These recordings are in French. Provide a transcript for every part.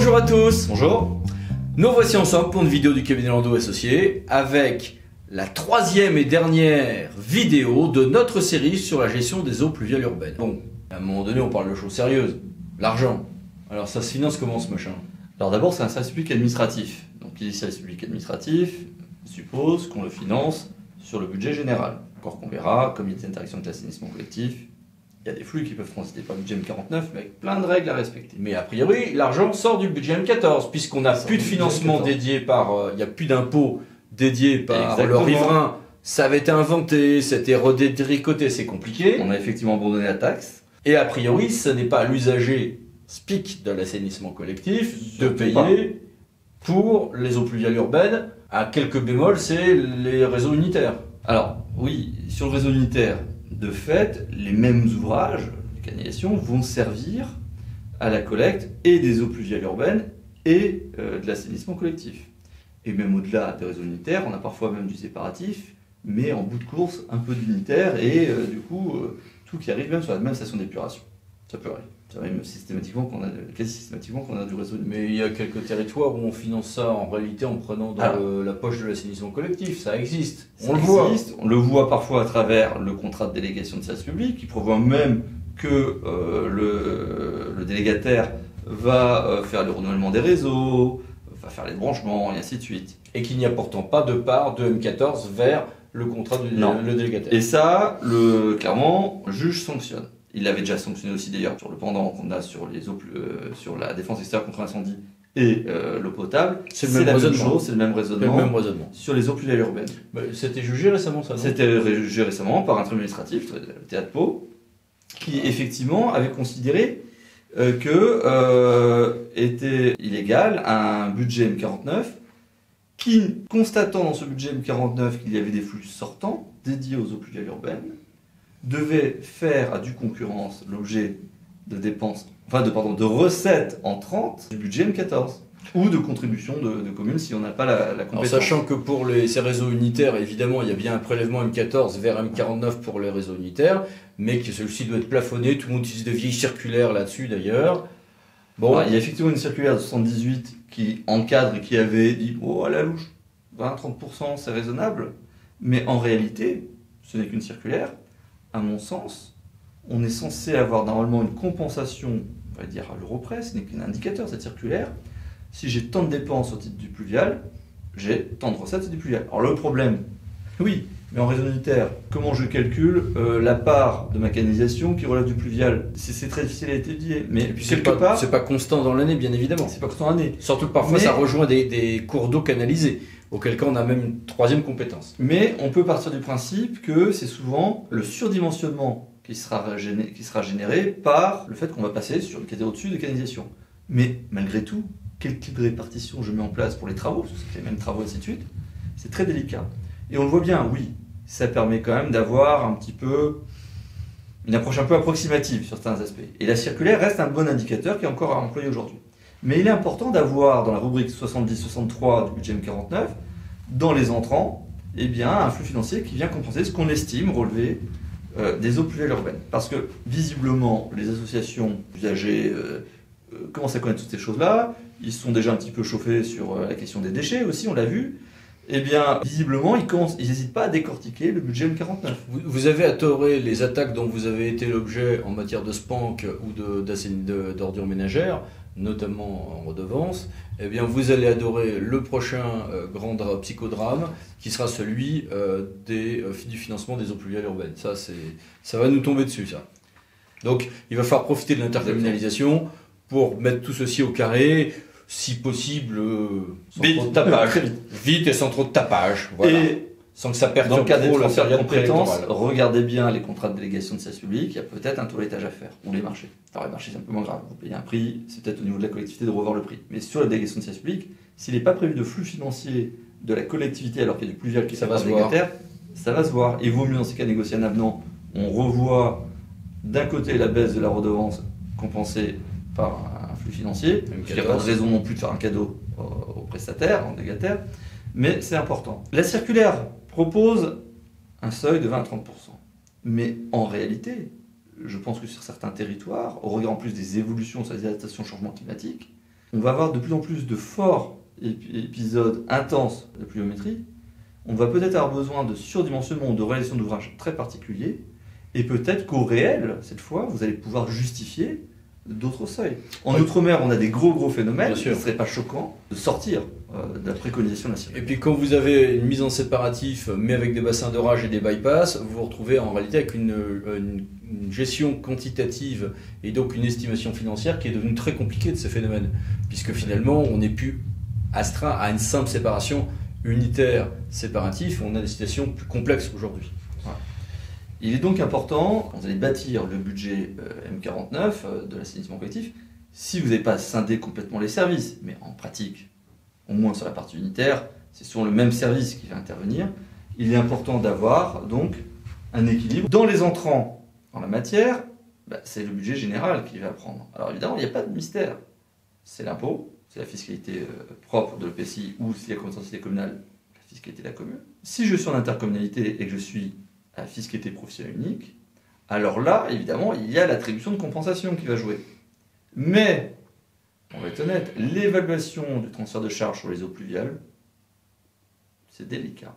Bonjour à tous. Bonjour. Nous voici ensemble pour une vidéo du cabinet Landau Associés avec la troisième et dernière vidéo de notre série sur la gestion des eaux pluviales urbaines. Bon, à un moment donné on parle de choses sérieuses, l'argent. Alors ça se finance comment ce machin? Alors d'abord c'est un service public administratif. Donc qui dit service public administratif suppose qu'on le finance sur le budget général. Encore qu'on verra, comité d'interaction de l'assainissement collectif, il y a des flux qui peuvent transiter par le budget M49 mais avec plein de règles à respecter. Mais a priori l'argent sort du budget M14 puisqu'on n'a plus de financement dédié par... Il n'y a plus d'impôts dédiés par le riverain. Ça avait été inventé, c'était redétricoté, c'est compliqué. On a effectivement abandonné la taxe. Et a priori ce n'est pas à l'usager SPIC de l'assainissement collectif de payer pour les eaux pluviales urbaines. À quelques bémols, c'est les réseaux unitaires. Alors oui, sur le réseau unitaire, de fait, les mêmes ouvrages de canalisation vont servir à la collecte et des eaux pluviales urbaines et de l'assainissement collectif. Et même au-delà des réseaux unitaires, on a parfois même du séparatif, mais en bout de course, un peu d'unitaire et du coup, tout qui arrive même sur la même station d'épuration. Ça peut arriver. Ça arrive même systématiquement quasi systématiquement qu'on a du réseau unitaire. Mais il y a quelques territoires où on finance ça en réalité en prenant dans la poche de l'assainissement collectif. Ça existe. On le voit parfois à travers le contrat de délégation de service public qui prévoit même que le délégataire va faire le renouvellement des réseaux, va faire les branchements et ainsi de suite. Et qu'il n'y a pourtant pas de part de M14 vers le contrat du délégataire. Et ça, clairement, le juge sanctionne. Il l'avait déjà sanctionné aussi d'ailleurs sur le pendant qu'on a sur les eaux, sur la défense extérieure contre l'incendie et l'eau potable. C'est le même raisonnement. C'est le même raisonnement. Sur les eaux pluviales urbaines. C'était jugé récemment ça, non? C'était jugé récemment par un tribunal administratif, le Théâtre Pau, qui effectivement avait considéré que était illégal un budget M49 qui, constatant dans ce budget M49 qu'il y avait des flux sortants dédiés aux eaux pluviales urbaines, devait faire à due concurrence l'objet de dépenses, de recettes entrantes du budget M14 ou de contributions de communes si on n'a pas la compétence. Alors, sachant que pour ces réseaux unitaires, évidemment, il y a bien un prélèvement M14 vers M49 pour les réseaux unitaires, mais que celui-ci doit être plafonné. Tout le monde utilise de vieilles circulaires là-dessus d'ailleurs. Bon, il y a effectivement une circulaire de 78 qui encadre et qui avait dit à la louche, 20-30% c'est raisonnable, mais en réalité, ce n'est qu'une circulaire. À mon sens, on est censé avoir normalement une compensation, on va dire à l'euro près, ce n'est qu'un indicateur cette circulaire. Si j'ai tant de dépenses au titre du pluvial, j'ai tant de recettes du pluvial. Alors le problème, oui, mais en réseau unitaire, comment je calcule la part de ma canalisation qui relève du pluvial? C'est très difficile à étudier, mais et puis c'est pas constant dans l'année, bien évidemment. C'est pas constant dans l'année. Surtout que parfois ça rejoint des cours d'eau canalisés, auquel cas on a même une troisième compétence. Mais on peut partir du principe que c'est souvent le surdimensionnement qui sera généré par le fait qu'on va passer sur le cadet au-dessus de canalisation. Mais malgré tout, quel type de répartition je mets en place pour les travaux, parce que c'est les mêmes travaux, ainsi de suite, c'est très délicat. Et on le voit bien, oui, ça permet quand même d'avoir un petit peu une approche un peu approximative sur certains aspects. Et la circulaire reste un bon indicateur qui est encore à employer aujourd'hui. Mais il est important d'avoir dans la rubrique 70-63 du budget M49, dans les entrants, un flux financier qui vient compenser ce qu'on estime relever des eaux pluviales urbaines. Parce que visiblement, les associations d'usagers commencent à connaître toutes ces choses-là, ils sont déjà un petit peu chauffés sur la question des déchets aussi, on l'a vu. Visiblement, ils n'hésitent pas à décortiquer le budget M49. Vous avez adoré les attaques dont vous avez été l'objet en matière de SPANC ou d'ordures ménagères, notamment en redevance. Vous allez adorer le prochain grand psychodrame, qui sera celui du financement des eaux pluviales urbaines. Ça va nous tomber dessus, ça. Donc, il va falloir profiter de l'intercommunalisation pour mettre tout ceci au carré, si possible, sans trop de tapage. Vite et sans trop de tapage. Voilà. Et sans que ça perde dans le cas des transferts de compétences, regardez bien les contrats de délégation de service public, il y a peut-être un toilettage à faire, ou les marchés. Alors les marchés c'est un peu moins grave, vous payez un prix, c'est peut-être au niveau de la collectivité de revoir le prix. Mais sur la délégation de service public, s'il n'est pas prévu de flux financier de la collectivité alors qu'il y a du pluvial qui va se délégataire, ça va se voir. Il vaut mieux dans ces cas négocier un avenant, on revoit d'un côté la baisse de la redevance compensée par un flux financier, il n'y a pas de raison non plus de faire un cadeau aux prestataires, aux délégataires, mais c'est important. La circulaire propose un seuil de 20 à 30%. Mais en réalité, je pense que sur certains territoires, au regard en plus des évolutions sur les adaptations au changement climatique, on va avoir de plus en plus de forts épisodes intenses de pluviométrie. On va peut-être avoir besoin de surdimensionnement ou de réalisation d'ouvrages très particuliers. Et peut-être qu'au réel, cette fois, vous allez pouvoir justifier d'autres seuils. En Outre-mer, on a des gros phénomènes. Ce ne serait pas choquant de sortir de la préconisation nationale. Et puis quand vous avez une mise en séparatif, mais avec des bassins d'orage et des bypass, vous vous retrouvez en réalité avec une gestion quantitative et donc une estimation financière qui est devenue très compliquée de ces phénomènes. Puisque finalement, on n'est plus astreint à une simple séparation unitaire séparatif, on a des situations plus complexes aujourd'hui. Voilà. Il est donc important, quand vous allez bâtir le budget M49 de l'assainissement collectif, si vous n'avez pas scindé complètement les services, mais en pratique, au moins sur la partie unitaire, c'est souvent le même service qui va intervenir, il est important d'avoir donc un équilibre. Dans les entrants en la matière, c'est le budget général qui va prendre. Alors évidemment, il n'y a pas de mystère. C'est l'impôt, c'est la fiscalité propre de l'EPCI ou si la communauté communale, la fiscalité de la commune. Si je suis en intercommunalité et que je suis à fiscalité professionnelle unique, alors là, évidemment, il y a l'attribution de compensation qui va jouer. Mais, on va être honnête, l'évaluation du transfert de charges sur les eaux pluviales, c'est délicat.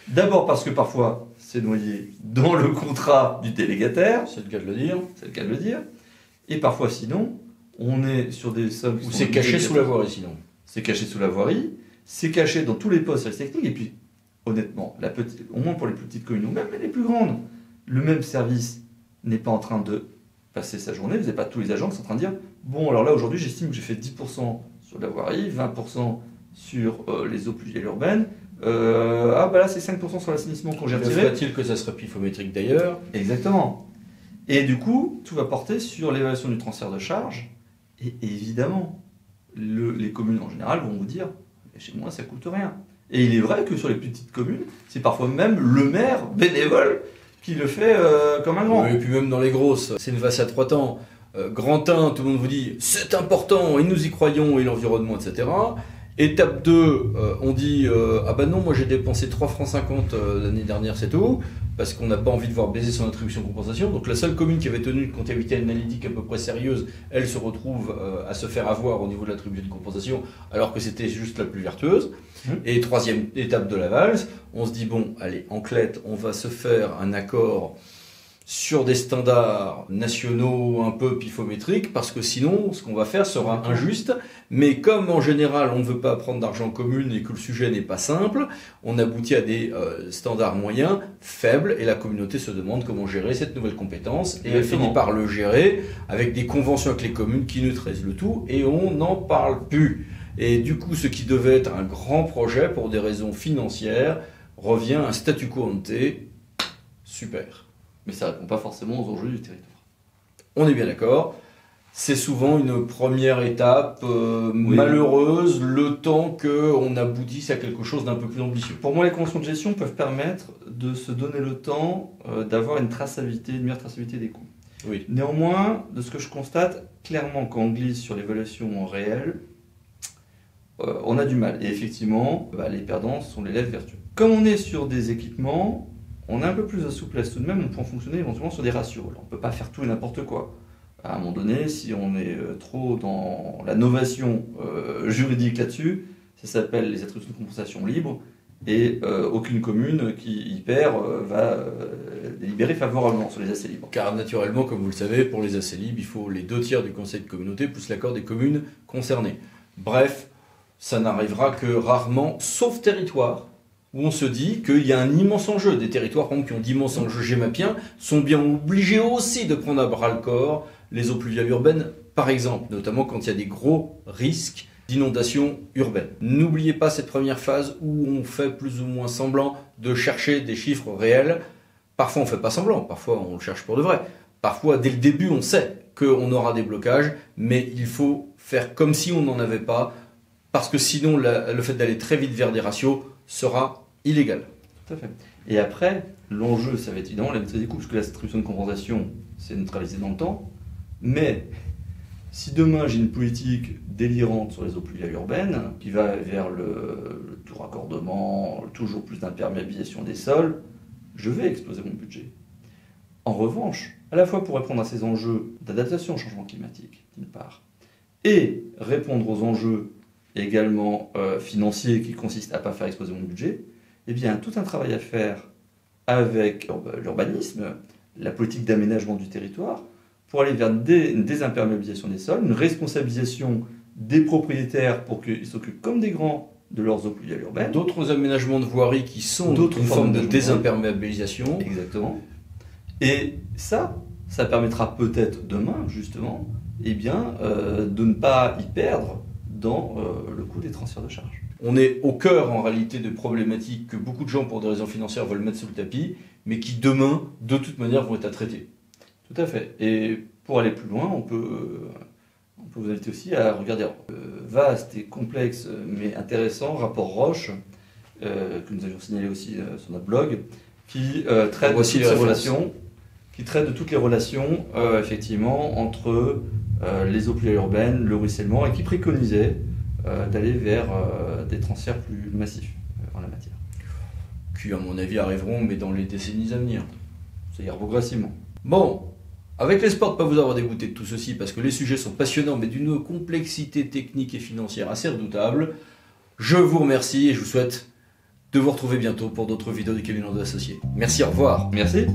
D'abord parce que parfois, c'est noyé dans le contrat du délégataire. C'est le cas de le dire. C'est le cas de le dire. Et parfois, sinon, on est sur des sommes... Ou c'est caché sous la voirie, sinon. C'est caché sous la voirie, c'est caché dans tous les postes techniques, et puis, honnêtement, au moins pour les plus petites communes, ou même les plus grandes, le même service n'est pas en train de passer sa journée, vous n'avez pas tous les agents qui sont en train de dire « Bon, alors là, aujourd'hui, j'estime que j'ai fait 10% sur la voirie, 20% sur les eaux pluviales urbaines, là, c'est 5% sur l'assainissement qu'on j'ai retiré. » Faut-il que ça serait pifométrique d'ailleurs? Exactement. Et du coup, tout va porter sur l'évaluation du transfert de charges, et évidemment, les communes en général vont vous dire « Chez moi, ça ne coûte rien ». Et il est vrai que sur les petites communes, c'est parfois même le maire bénévole qui le fait comme un grand. Et puis même dans les grosses, c'est une vasse à trois temps. Grand 1, tout le monde vous dit c'est important et nous y croyons et l'environnement, etc. Étape 2, on dit ah bah non, moi j'ai dépensé 3,50 francs l'année dernière, c'est tout, parce qu'on n'a pas envie de voir baiser son attribution de compensation. Donc la seule commune qui avait tenu une comptabilité analytique à peu près sérieuse, elle se retrouve à se faire avoir au niveau de l'attribution de compensation, alors que c'était juste la plus vertueuse. Et troisième étape de la valse, on se dit bon, allez, en clette, on va se faire un accord sur des standards nationaux un peu pifométriques, parce que sinon, ce qu'on va faire sera injuste. Mais comme en général, on ne veut pas prendre d'argent commun et que le sujet n'est pas simple, on aboutit à des standards moyens, faibles, et la communauté se demande comment gérer cette nouvelle compétence, et elle finit par le gérer avec des conventions avec les communes qui neutralisent le tout, et on n'en parle plus. Et du coup, ce qui devait être un grand projet pour des raisons financières revient à un statu quo ante. Super. Mais ça ne répond pas forcément aux enjeux du territoire. On est bien d'accord. C'est souvent une première étape malheureuse, le temps qu'on aboutisse à quelque chose d'un peu plus ambitieux. Pour moi, les conventions de gestion peuvent permettre de se donner le temps d'avoir une meilleure traçabilité des coûts. Oui. Néanmoins, de ce que je constate, clairement, quand on glisse sur l'évaluation en réel, on a du mal. Et effectivement, les perdants sont les lèvres vertueux. Comme on est sur des équipements, on a un peu plus de souplesse tout de même, on peut en fonctionner éventuellement sur des ratios. Alors, on ne peut pas faire tout et n'importe quoi. À un moment donné, si on est trop dans la novation juridique là-dessus, ça s'appelle les attributions de compensation libres, et aucune commune qui y perd va délibérer favorablement sur les accès libres. Car naturellement, comme vous le savez, pour les accès libres, il faut les 2/3 du conseil de communauté plus l'accord des communes concernées. Bref, ça n'arrivera que rarement, sauf territoire, où on se dit qu'il y a un immense enjeu. Des territoires, par exemple, qui ont d'immenses enjeux gémapiens, sont bien obligés aussi de prendre à bras le corps les eaux pluviales urbaines, par exemple, notamment quand il y a des gros risques d'inondation urbaine. N'oubliez pas cette première phase où on fait plus ou moins semblant de chercher des chiffres réels. Parfois, on ne fait pas semblant, parfois, on le cherche pour de vrai. Parfois, dès le début, on sait qu'on aura des blocages, mais il faut faire comme si on n'en avait pas, parce que sinon, le fait d'aller très vite vers des ratios sera illégal. Tout à fait. Et après, l'enjeu, ça va être évidemment la maîtrise des coûts, parce que la distribution de compensation, c'est neutralisé dans le temps. Mais si demain j'ai une politique délirante sur les eaux pluviales urbaines, qui va vers le tout raccordement, toujours plus d'imperméabilisation des sols, je vais exploser mon budget. En revanche, à la fois pour répondre à ces enjeux d'adaptation au changement climatique, d'une part, et répondre aux enjeux également financiers qui consistent à ne pas faire exploser mon budget, eh bien, tout un travail à faire avec l'urbanisme, la politique d'aménagement du territoire, pour aller vers une désimperméabilisation des sols, une responsabilisation des propriétaires pour qu'ils s'occupent comme des grands de leurs eaux pluviales urbaines. D'autres aménagements de voirie qui sont D'autres une forme de formes désimperméabilisation. Exactement. Et ça permettra peut-être demain, justement, eh bien, de ne pas y perdre dans le coût des transferts de charges. On est au cœur, en réalité, de problématiques que beaucoup de gens, pour des raisons financières, veulent mettre sous le tapis, mais qui, demain, de toute manière, vont être à traiter. Tout à fait. Et pour aller plus loin, on peut vous inviter aussi à regarder vaste et complexe, mais intéressant, rapport Roche, que nous avions signalé aussi sur notre blog, qui traite de toutes ces relations, effectivement, entre les eaux pluviales urbaines, le ruissellement, et qui préconisait d'aller vers des transferts plus massifs en la matière. Qui, à mon avis, arriveront, mais dans les décennies à venir. C'est-à-dire progressivement. Bon, avec l'espoir de ne pas vous avoir dégoûté de tout ceci, parce que les sujets sont passionnants, mais d'une complexité technique et financière assez redoutable, je vous remercie et je vous souhaite de vous retrouver bientôt pour d'autres vidéos du cabinet de associés. Merci, au revoir. Merci.